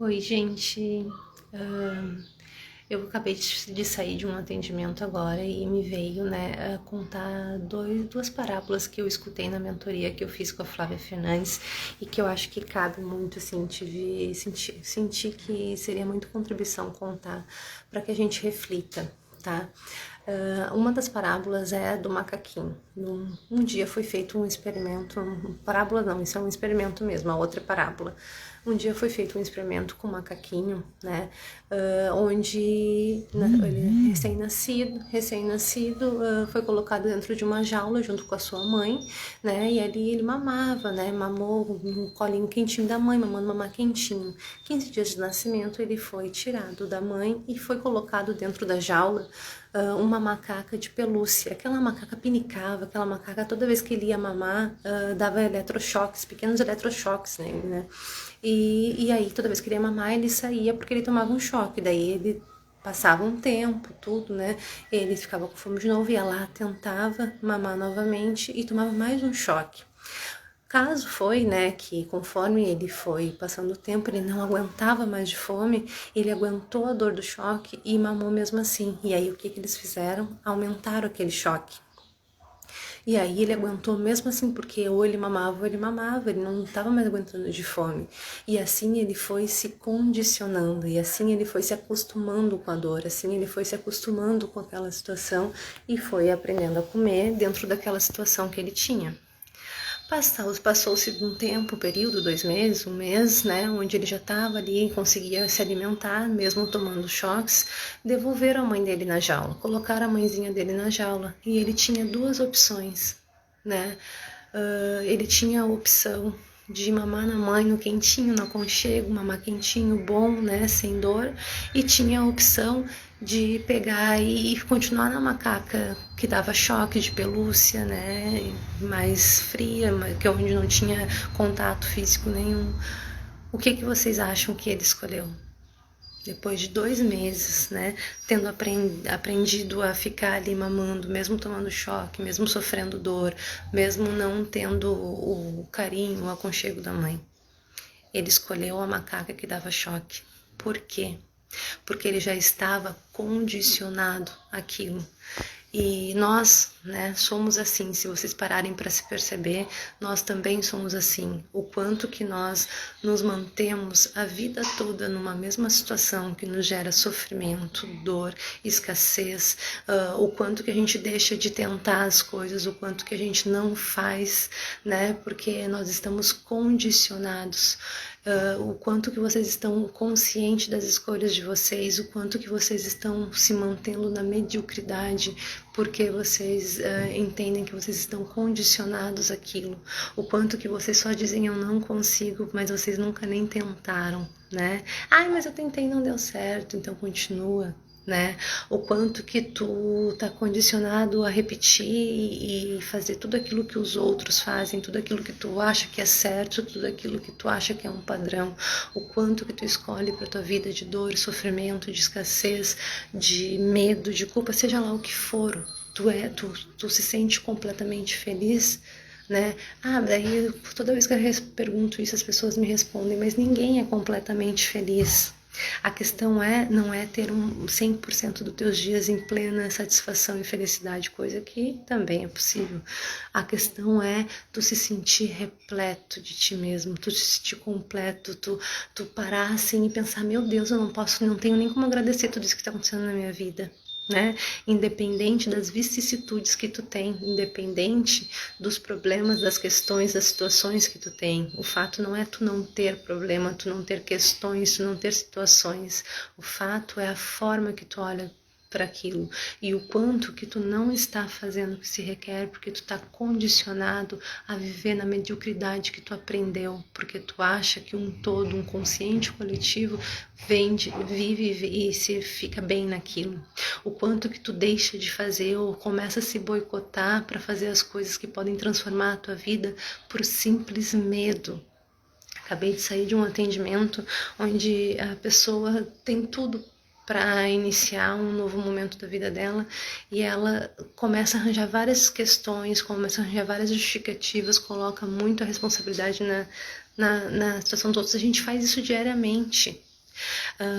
Oi, gente. Ahn, eu acabei de sair de um atendimento agora e me veio, né, a contar duas parábolas que eu escutei na mentoria que eu fiz com a Flávia Fernandes e que eu acho que cabe muito, assim, senti que seria muito contribuição contar para que a gente reflita, tá? Uma das parábolas é do macaquinho. Um dia foi feito um experimento, parábola não, isso é um experimento mesmo, a outra é parábola. Um dia foi feito um experimento com um macaquinho, né, onde ele recém-nascido, foi colocado dentro de uma jaula junto com a sua mãe, né, e ali ele mamava, né, mamou no colinho quentinho da mãe, mamando mamar quentinho. 15 dias de nascimento ele foi tirado da mãe e foi colocado dentro da jaula uma macaca de pelúcia. Aquela macaca pinicava, aquela macaca toda vez que ele ia mamar dava eletrochoques, pequenos eletrochoques nele, né? E aí toda vez que ele ia mamar ele saía porque ele tomava um choque, daí ele passava um tempo, tudo, né? Ele ficava com fome de novo, ia lá, tentava mamar novamente e tomava mais um choque. Caso foi, né, que conforme ele foi passando o tempo, ele não aguentava mais de fome, ele aguentou a dor do choque e mamou mesmo assim. E aí o que eles fizeram? Aumentaram aquele choque. E aí ele aguentou mesmo assim, porque ou ele mamava, ele não estava mais aguentando de fome. E assim ele foi se condicionando, e assim ele foi se acostumando com a dor, assim ele foi se acostumando com aquela situação e foi aprendendo a comer dentro daquela situação que ele tinha. Passou-se um tempo, um período, 2 meses, um mês, né, onde ele já estava ali, conseguia se alimentar, mesmo tomando choques, devolveram a mãe dele na jaula, colocaram a mãezinha dele na jaula, e ele tinha duas opções, né, ele tinha a opção de mamar na mãe no quentinho, no aconchego, mamar quentinho, bom, né, sem dor, e tinha a opção de pegar e continuar na macaca que dava choque de pelúcia, né, mais fria, que onde não tinha contato físico nenhum. O que vocês acham que ele escolheu? Depois de 2 meses, né, tendo aprendido a ficar ali mamando, mesmo tomando choque, mesmo sofrendo dor, mesmo não tendo o carinho, o aconchego da mãe. Ele escolheu a macaca que dava choque. Por quê? Porque ele já estava condicionado àquilo. E nós, né, somos assim, se vocês pararem para se perceber, nós também somos assim. O quanto que nós nos mantemos a vida toda numa mesma situação que nos gera sofrimento, dor, escassez, o quanto que a gente deixa de tentar as coisas, o quanto que a gente não faz, né, porque nós estamos condicionados. O quanto que vocês estão conscientes das escolhas de vocês, o quanto que vocês estão se mantendo na mediocridade, porque vocês entendem que vocês estão condicionados àquilo, o quanto que vocês só dizem eu não consigo, mas vocês nunca nem tentaram, né? Ai, mas eu tentei e não deu certo, então continua, né? O quanto que tu tá condicionado a repetir e fazer tudo aquilo que os outros fazem, tudo aquilo que tu acha que é certo, tudo aquilo que tu acha que é um padrão, o quanto que tu escolhe para tua vida de dor, sofrimento, de escassez, de medo, de culpa, seja lá o que for, tu se sente completamente feliz, né? Daí toda vez que eu pergunto isso, as pessoas me respondem, mas ninguém é completamente feliz. A questão não é ter 100% dos teus dias em plena satisfação e felicidade, coisa que também é possível. A questão é tu se sentir repleto de ti mesmo, tu se sentir completo, tu parar assim e pensar, meu Deus, eu não tenho nem como agradecer tudo isso que está acontecendo na minha vida. Né? Independente das vicissitudes que tu tem, independente dos problemas, das questões, das situações que tu tem. O fato não é tu não ter problema, tu não ter questões, tu não ter situações. O fato é a forma que tu olha para aquilo e o quanto que tu não está fazendo o que se requer porque tu está condicionado a viver na mediocridade que tu aprendeu, porque tu acha que um todo, um consciente coletivo vive e se fica bem naquilo. O quanto que tu deixa de fazer ou começa a se boicotar para fazer as coisas que podem transformar a tua vida por simples medo. Acabei de sair de um atendimento onde a pessoa tem tudo para iniciar um novo momento da vida dela e ela começa a arranjar várias questões, começa a arranjar várias justificativas, coloca muito a responsabilidade na situação de outros. A gente faz isso diariamente,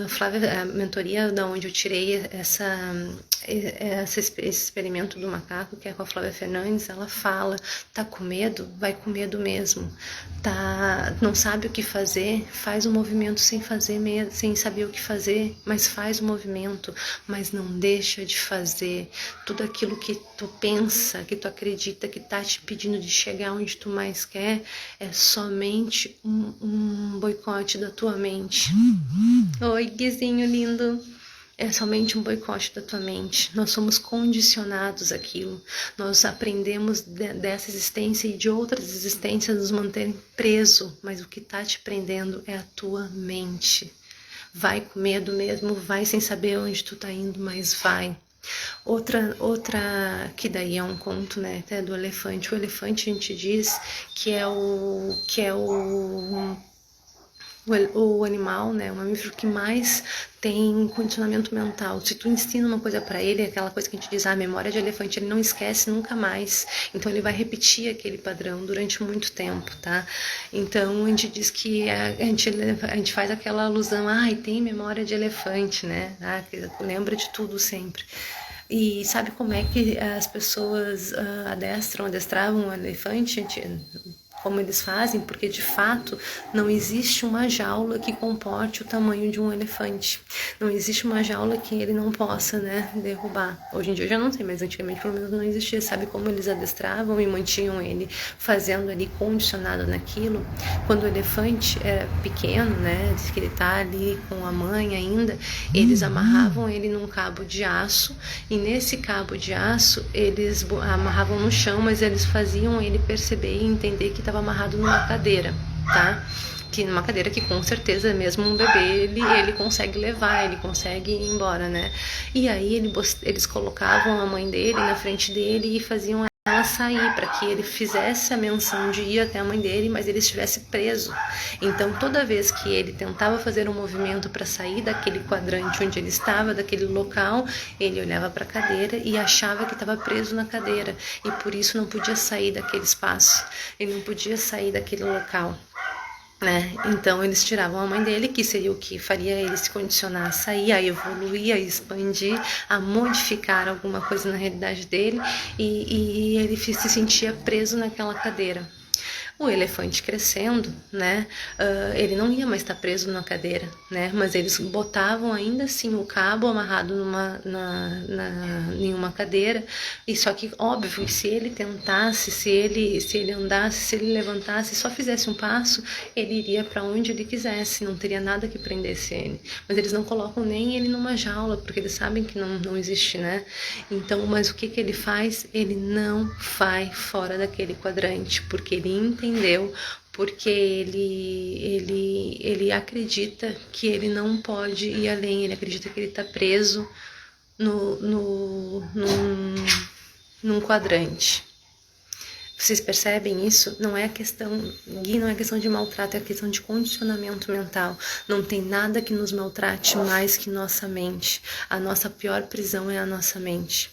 Flávia, a mentoria da onde eu tirei esse experimento do macaco, que é com a Flávia Fernandes, ela fala, tá com medo? Vai com medo mesmo. Não sabe o que fazer? Faz o movimento sem sem saber o que fazer, mas faz o movimento, mas não deixa de fazer tudo aquilo que tu pensa, que tu acredita, que tá te pedindo de chegar onde tu mais quer, é somente um boicote da tua mente. Oi, Guizinho lindo. É somente um boicote da tua mente. Nós somos condicionados àquilo. Nós aprendemos dessa existência e de outras existências nos manterem preso, mas o que está te prendendo é a tua mente. Vai com medo mesmo, vai sem saber onde tu tá indo, mas vai. Outra que daí é um conto, né, até do elefante. O elefante a gente diz que é o animal, né, o mamífero que mais tem condicionamento mental. Se tu ensina uma coisa para ele, aquela coisa que a gente diz, a memória de elefante, ele não esquece nunca mais. Então ele vai repetir aquele padrão durante muito tempo, tá? Então a gente diz que a gente faz aquela alusão, e tem memória de elefante, né? Lembra de tudo sempre. E sabe como é que as pessoas adestravam o elefante? Como eles fazem, porque de fato não existe uma jaula que comporte o tamanho de um elefante. Não existe uma jaula que ele não possa, né, derrubar. Hoje em dia eu já não sei, mas antigamente pelo menos não existia. Sabe como eles adestravam e mantinham ele fazendo ali, condicionado naquilo? Quando o elefante era pequeno, né, que ele tá ali com a mãe ainda, eles amarravam ele num cabo de aço, e nesse cabo de aço eles amarravam no chão, mas eles faziam ele perceber e entender que estava amarrado numa cadeira, tá? Que numa cadeira que com certeza mesmo um bebê ele consegue levar, ele consegue ir embora, né? E aí eles colocavam a mãe dele na frente dele e faziam ela sair, para que ele fizesse a menção de ir até a mãe dele, mas ele estivesse preso. Então toda vez que ele tentava fazer um movimento para sair daquele quadrante onde ele estava, daquele local, ele olhava para a cadeira e achava que estava preso na cadeira, e por isso não podia sair daquele espaço, ele não podia sair daquele local, né? Então eles tiravam a mãe dele, que seria o que faria ele se condicionar a sair, a evoluir, a expandir, a modificar alguma coisa na realidade dele, e ele se sentia preso naquela cadeira. O elefante crescendo, né, ele não ia mais estar preso na cadeira, né, mas eles botavam ainda assim o cabo amarrado em uma cadeira, e só que óbvio, se ele tentasse, se ele andasse, se ele levantasse, só fizesse um passo, ele iria para onde ele quisesse, não teria nada que prendesse ele. Mas eles não colocam nem ele numa jaula, porque eles sabem que não existe, né? Então, mas o que ele faz? Ele não vai fora daquele quadrante, porque ele entendeu, porque ele acredita que ele não pode ir além, ele acredita que ele está preso num quadrante. Vocês percebem isso? Não é questão de maltrato, é questão de condicionamento mental. Não tem nada que nos maltrate mais que nossa mente. A nossa pior prisão é a nossa mente.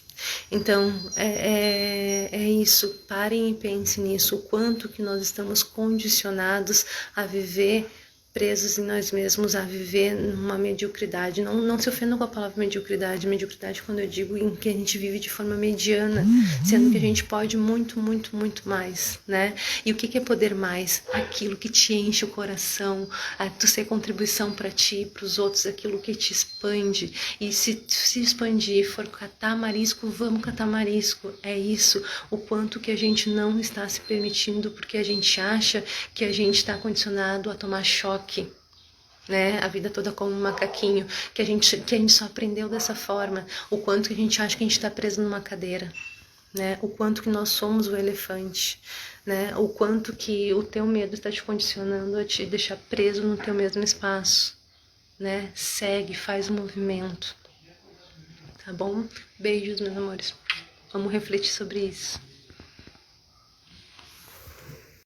Então, é isso. Parem e pensem nisso. O quanto que nós estamos condicionados a viver presos em nós mesmos, a viver numa mediocridade. Não se ofendam com a palavra mediocridade. Mediocridade quando eu digo em que a gente vive de forma mediana, sendo que a gente pode muito, muito, muito mais, né? E o que é poder mais? Aquilo que te enche o coração, tu ser contribuição para ti, para os outros, aquilo que te expande. E se expandir, for catar marisco, vamos catar marisco. É isso, o quanto que a gente não está se permitindo, porque a gente acha que a gente está condicionado a tomar choque, né, a vida toda como um macaquinho, que a gente só aprendeu dessa forma, o quanto que a gente acha que a gente está preso numa cadeira, né, o quanto que nós somos o elefante, né, o quanto que o teu medo está te condicionando a te deixar preso no teu mesmo espaço, né, segue, faz o movimento, tá bom? Beijos, meus amores, vamos refletir sobre isso.